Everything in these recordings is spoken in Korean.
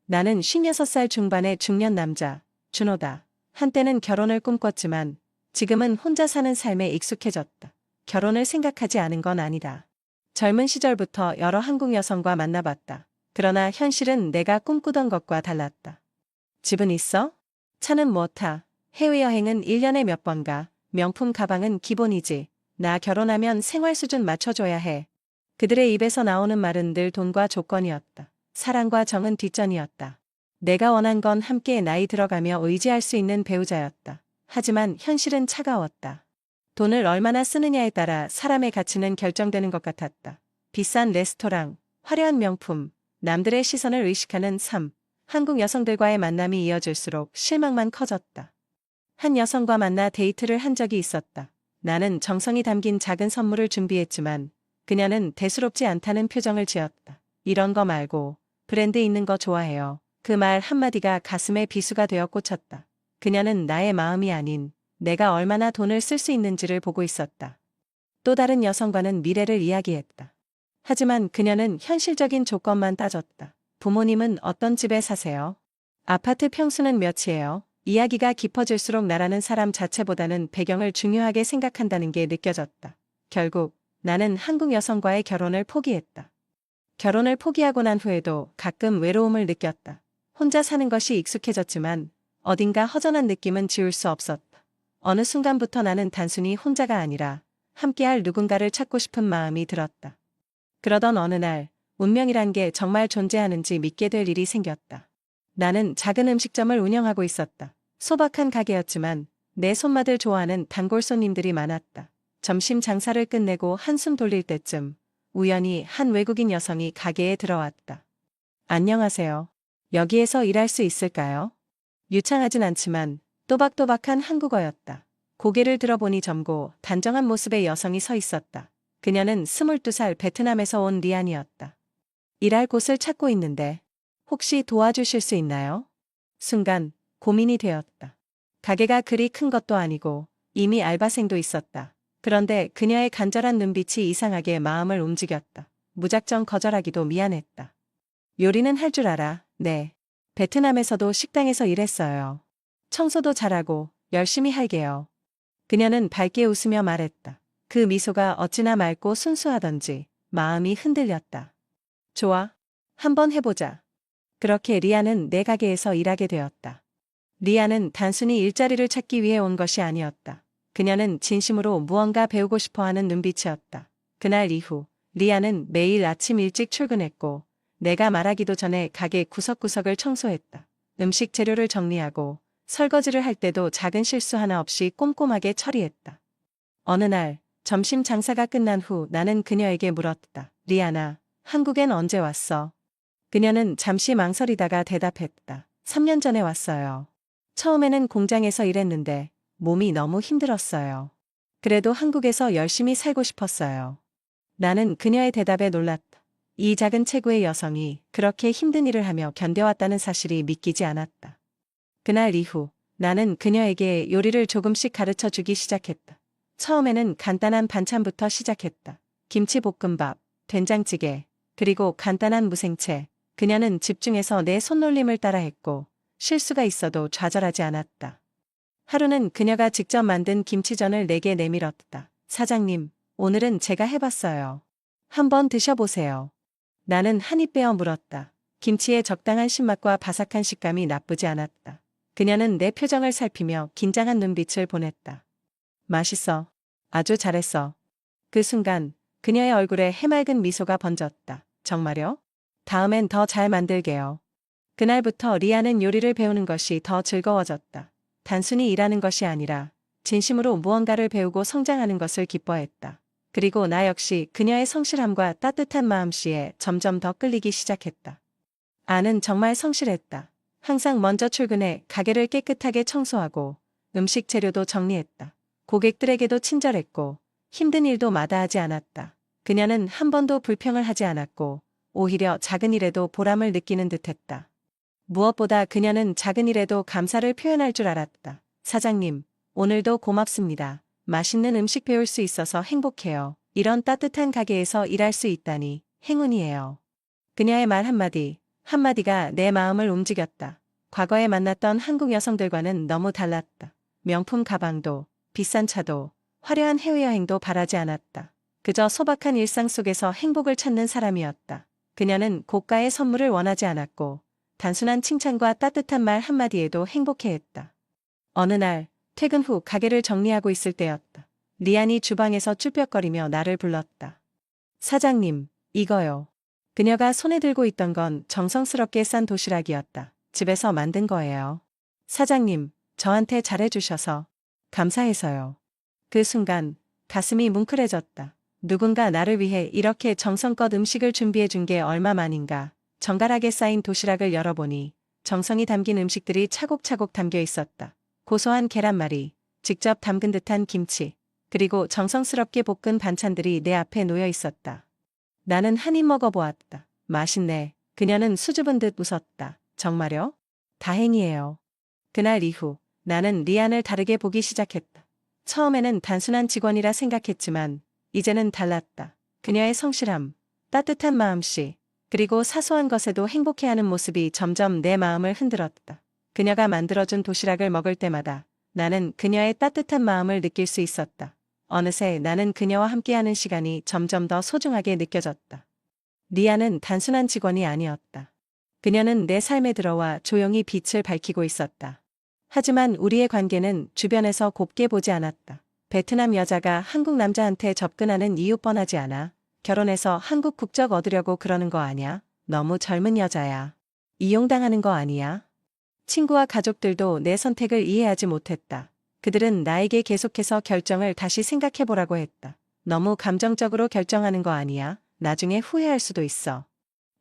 나는 56살 중반의 중년 남자, 준호다. 한때는 결혼을 꿈꿨지만 지금은 혼자 사는 삶에 익숙해졌다. 결혼을 생각하지 않은 건 아니다. 젊은 시절부터 여러 한국 여성과 만나봤다. 그러나 현실은 내가 꿈꾸던 것과 달랐다. 집은 있어? 차는 뭐 타? 해외여행은 1년에 몇 번 가? 명품 가방은 기본이지. 나 결혼하면 생활 수준 맞춰줘야 해. 그들의 입에서 나오는 말은 늘 돈과 조건이었다. 사랑과 정은 뒷전이었다. 내가 원한 건 함께 나이 들어가며 의지할 수 있는 배우자였다. 하지만 현실은 차가웠다. 돈을 얼마나 쓰느냐에 따라 사람의 가치는 결정되는 것 같았다. 비싼 레스토랑, 화려한 명품, 남들의 시선을 의식하는 삶. 한국 여성들과의 만남이 이어질수록 실망만 커졌다. 한 여성과 만나 데이트를 한 적이 있었다. 나는 정성이 담긴 작은 선물을 준비했지만 그녀는 대수롭지 않다는 표정을 지었다. 이런 거 말고 브랜드 있는 거 좋아해요. 그 말 한마디가 가슴에 비수가 되어 꽂혔다. 그녀는 나의 마음이 아닌 내가 얼마나 돈을 쓸 수 있는지를 보고 있었다. 또 다른 여성과는 미래를 이야기했다. 하지만 그녀는 현실적인 조건만 따졌다. 부모님은 어떤 집에 사세요? 아파트 평수는 몇이에요? 이야기가 깊어질수록 나라는 사람 자체보다는 배경을 중요하게 생각한다는 게 느껴졌다. 결국 나는 한국 여성과의 결혼을 포기했다. 결혼을 포기하고 난 후에도 가끔 외로움을 느꼈다. 혼자 사는 것이 익숙해졌지만 어딘가 허전한 느낌은 지울 수 없었다. 어느 순간부터 나는 단순히 혼자가 아니라 함께할 누군가를 찾고 싶은 마음이 들었다. 그러던 어느 날 운명이란 게 정말 존재하는지 믿게 될 일이 생겼다. 나는 작은 음식점을 운영하고 있었다. 소박한 가게였지만 내 손맛을 좋아하는 단골 손님들이 많았다. 점심 장사를 끝내고 한숨 돌릴 때쯤 우연히 한 외국인 여성이 가게에 들어왔다. 안녕하세요. 여기에서 일할 수 있을까요? 유창하진 않지만 또박또박한 한국어였다. 고개를 들어보니 젊고 단정한 모습의 여성이 서 있었다. 그녀는 22살 베트남에서 온 리안이었다. 일할 곳을 찾고 있는데 혹시 도와주실 수 있나요? 순간 고민이 되었다. 가게가 그리 큰 것도 아니고 이미 알바생도 있었다. 그런데 그녀의 간절한 눈빛이 이상하게 마음을 움직였다. 무작정 거절하기도 미안했다. 요리는 할 줄 알아? 네. 베트남에서도 식당에서 일했어요. 청소도 잘하고 열심히 할게요. 그녀는 밝게 웃으며 말했다. 그 미소가 어찌나 맑고 순수하던지 마음이 흔들렸다. 좋아. 한번 해보자. 그렇게 리아는 내 가게에서 일하게 되었다. 리아는 단순히 일자리를 찾기 위해 온 것이 아니었다. 그녀는 진심으로 무언가 배우고 싶어하는 눈빛이었다. 그날 이후 리아는 매일 아침 일찍 출근했고 내가 말하기도 전에 가게 구석구석을 청소했다. 음식 재료를 정리하고 설거지를 할 때도 작은 실수 하나 없이 꼼꼼하게 처리했다. 어느 날 점심 장사가 끝난 후 나는 그녀에게 물었다. 리아나, 한국엔 언제 왔어? 그녀는 잠시 망설이다가 대답했다. 3년 전에 왔어요. 처음에는 공장에서 일했는데 몸이 너무 힘들었어요. 그래도 한국에서 열심히 살고 싶었어요. 나는 그녀의 대답에 놀랐다. 이 작은 체구의 여성이 그렇게 힘든 일을 하며 견뎌왔다는 사실이 믿기지 않았다. 그날 이후 나는 그녀에게 요리를 조금씩 가르쳐 주기 시작했다. 처음에는 간단한 반찬부터 시작했다. 김치볶음밥, 된장찌개, 그리고 간단한 무생채. 그녀는 집중해서 내 손놀림을 따라했고 실수가 있어도 좌절하지 않았다. 하루는 그녀가 직접 만든 김치전을 내게 내밀었다. 사장님, 오늘은 제가 해봤어요. 한번 드셔보세요. 나는 한입 베어 물었다. 김치의 적당한 신맛과 바삭한 식감이 나쁘지 않았다. 그녀는 내 표정을 살피며 긴장한 눈빛을 보냈다. 맛있어. 아주 잘했어. 그 순간 그녀의 얼굴에 해맑은 미소가 번졌다. 정말요? 다음엔 더 잘 만들게요. 그날부터 리아는 요리를 배우는 것이 더 즐거워졌다. 단순히 일하는 것이 아니라 진심으로 무언가를 배우고 성장하는 것을 기뻐했다. 그리고 나 역시 그녀의 성실함과 따뜻한 마음씨에 점점 더 끌리기 시작했다. 아는 정말 성실했다. 항상 먼저 출근해 가게를 깨끗하게 청소하고 음식 재료도 정리했다. 고객들에게도 친절했고 힘든 일도 마다하지 않았다. 그녀는 한 번도 불평을 하지 않았고 오히려 작은 일에도 보람을 느끼는 듯했다. 무엇보다 그녀는 작은 일에도 감사를 표현할 줄 알았다. 사장님, 오늘도 고맙습니다. 맛있는 음식 배울 수 있어서 행복해요. 이런 따뜻한 가게에서 일할 수 있다니 행운이에요. 그녀의 말 한마디, 한마디가 내 마음을 움직였다. 과거에 만났던 한국 여성들과는 너무 달랐다. 명품 가방도, 비싼 차도, 화려한 해외여행도 바라지 않았다. 그저 소박한 일상 속에서 행복을 찾는 사람이었다. 그녀는 고가의 선물을 원하지 않았고 단순한 칭찬과 따뜻한 말 한마디에도 행복해했다. 어느 날 퇴근 후 가게를 정리하고 있을 때였다. 리안이 주방에서 쭈뼛거리며 나를 불렀다. 사장님, 이거요. 그녀가 손에 들고 있던 건 정성스럽게 싼 도시락이었다. 집에서 만든 거예요. 사장님, 저한테 잘해주셔서 감사해서요. 그 순간 가슴이 뭉클해졌다. 누군가 나를 위해 이렇게 정성껏 음식을 준비해 준 게 얼마만인가. 정갈하게 쌓인 도시락을 열어보니 정성이 담긴 음식들이 차곡차곡 담겨 있었다. 고소한 계란말이, 직접 담근 듯한 김치, 그리고 정성스럽게 볶은 반찬들이 내 앞에 놓여 있었다. 나는 한 입 먹어보았다. 맛있네. 그녀는 수줍은 듯 웃었다. 정말요? 다행이에요. 그날 이후 나는 리안을 다르게 보기 시작했다. 처음에는 단순한 직원이라 생각했지만 이제는 달랐다. 그녀의 성실함, 따뜻한 마음씨, 그리고 사소한 것에도 행복해하는 모습이 점점 내 마음을 흔들었다. 그녀가 만들어준 도시락을 먹을 때마다 나는 그녀의 따뜻한 마음을 느낄 수 있었다. 어느새 나는 그녀와 함께하는 시간이 점점 더 소중하게 느껴졌다. 리아는 단순한 직원이 아니었다. 그녀는 내 삶에 들어와 조용히 빛을 밝히고 있었다. 하지만 우리의 관계는 주변에서 곱게 보지 않았다. 베트남 여자가 한국 남자한테 접근하는 이유 뻔하지 않아? 결혼해서 한국 국적 얻으려고 그러는 거 아냐? 너무 젊은 여자야. 이용당하는 거 아니야? 친구와 가족들도 내 선택을 이해하지 못했다. 그들은 나에게 계속해서 결정을 다시 생각해보라고 했다. 너무 감정적으로 결정하는 거 아니야? 나중에 후회할 수도 있어.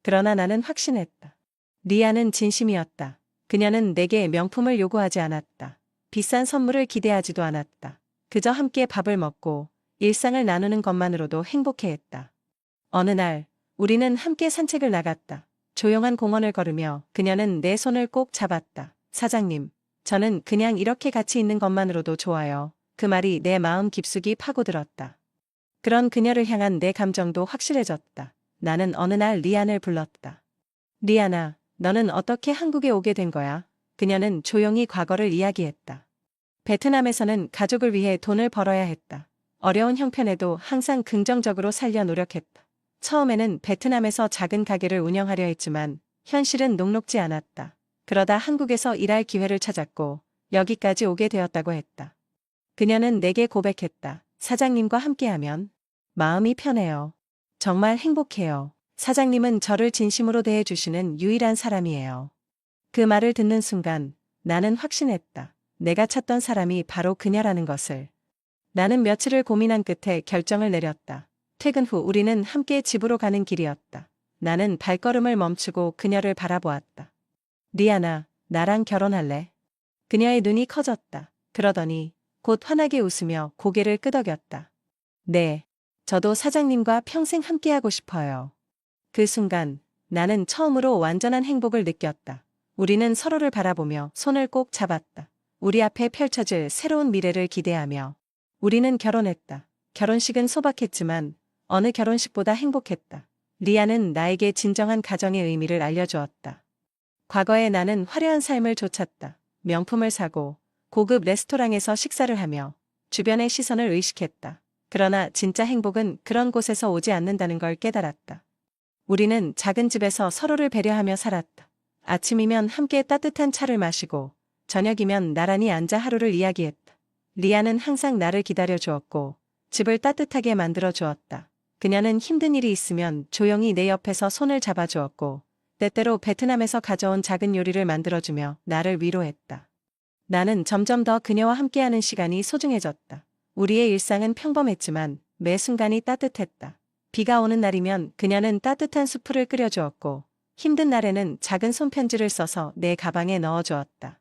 그러나 나는 확신했다. 리아는 진심이었다. 그녀는 내게 명품을 요구하지 않았다. 비싼 선물을 기대하지도 않았다. 그저 함께 밥을 먹고 일상을 나누는 것만으로도 행복해했다. 어느 날 우리는 함께 산책을 나갔다. 조용한 공원을 걸으며 그녀는 내 손을 꼭 잡았다. 사장님, 저는 그냥 이렇게 같이 있는 것만으로도 좋아요. 그 말이 내 마음 깊숙이 파고들었다. 그런 그녀를 향한 내 감정도 확실해졌다. 나는 어느 날 리안을 불렀다. 리안아, 너는 어떻게 한국에 오게 된 거야? 그녀는 조용히 과거를 이야기했다. 베트남에서는 가족을 위해 돈을 벌어야 했다. 어려운 형편에도 항상 긍정적으로 살려 노력했다. 처음에는 베트남에서 작은 가게를 운영하려 했지만 현실은 녹록지 않았다. 그러다 한국에서 일할 기회를 찾았고 여기까지 오게 되었다고 했다. 그녀는 내게 고백했다. 사장님과 함께하면 마음이 편해요. 정말 행복해요. 사장님은 저를 진심으로 대해주시는 유일한 사람이에요. 그 말을 듣는 순간 나는 확신했다. 내가 찾던 사람이 바로 그녀라는 것을. 나는 며칠을 고민한 끝에 결정을 내렸다. 퇴근 후 우리는 함께 집으로 가는 길이었다. 나는 발걸음을 멈추고 그녀를 바라보았다. 리안아, 나랑 결혼할래? 그녀의 눈이 커졌다. 그러더니 곧 환하게 웃으며 고개를 끄덕였다. 네, 저도 사장님과 평생 함께하고 싶어요. 그 순간 나는 처음으로 완전한 행복을 느꼈다. 우리는 서로를 바라보며 손을 꼭 잡았다. 우리 앞에 펼쳐질 새로운 미래를 기대하며 우리는 결혼했다. 결혼식은 소박했지만 어느 결혼식보다 행복했다. 리아는 나에게 진정한 가정의 의미를 알려주었다. 과거에 나는 화려한 삶을 좇았다. 명품을 사고 고급 레스토랑에서 식사를 하며 주변의 시선을 의식했다. 그러나 진짜 행복은 그런 곳에서 오지 않는다는 걸 깨달았다. 우리는 작은 집에서 서로를 배려하며 살았다. 아침이면 함께 따뜻한 차를 마시고 저녁이면 나란히 앉아 하루를 이야기했다. 리아는 항상 나를 기다려 주었고 집을 따뜻하게 만들어 주었다. 그녀는 힘든 일이 있으면 조용히 내 옆에서 손을 잡아 주었고 때때로 베트남에서 가져온 작은 요리를 만들어주며 나를 위로했다. 나는 점점 더 그녀와 함께하는 시간이 소중해졌다. 우리의 일상은 평범했지만 매 순간이 따뜻했다. 비가 오는 날이면 그녀는 따뜻한 수프를 끓여주었고 힘든 날에는 작은 손편지를 써서 내 가방에 넣어주었다.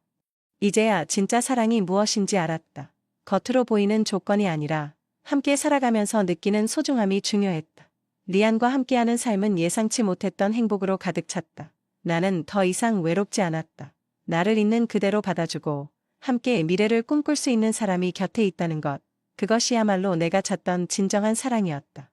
이제야 진짜 사랑이 무엇인지 알았다. 겉으로 보이는 조건이 아니라 함께 살아가면서 느끼는 소중함이 중요했다. 리안과 함께하는 삶은 예상치 못했던 행복으로 가득 찼다. 나는 더 이상 외롭지 않았다. 나를 있는 그대로 받아주고 함께 미래를 꿈꿀 수 있는 사람이 곁에 있다는 것, 그것이야말로 내가 찾던 진정한 사랑이었다.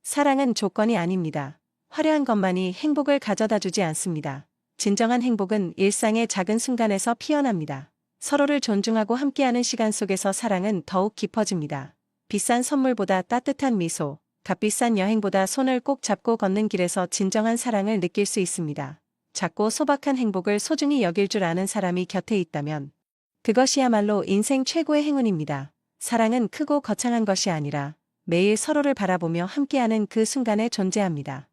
사랑은 조건이 아닙니다. 화려한 것만이 행복을 가져다 주지 않습니다. 진정한 행복은 일상의 작은 순간에서 피어납니다. 서로를 존중하고 함께하는 시간 속에서 사랑은 더욱 깊어집니다. 비싼 선물보다 따뜻한 미소, 값비싼 여행보다 손을 꼭 잡고 걷는 길에서 진정한 사랑을 느낄 수 있습니다. 작고 소박한 행복을 소중히 여길 줄 아는 사람이 곁에 있다면 그것이야말로 인생 최고의 행운입니다. 사랑은 크고 거창한 것이 아니라 매일 서로를 바라보며 함께하는 그 순간에 존재합니다.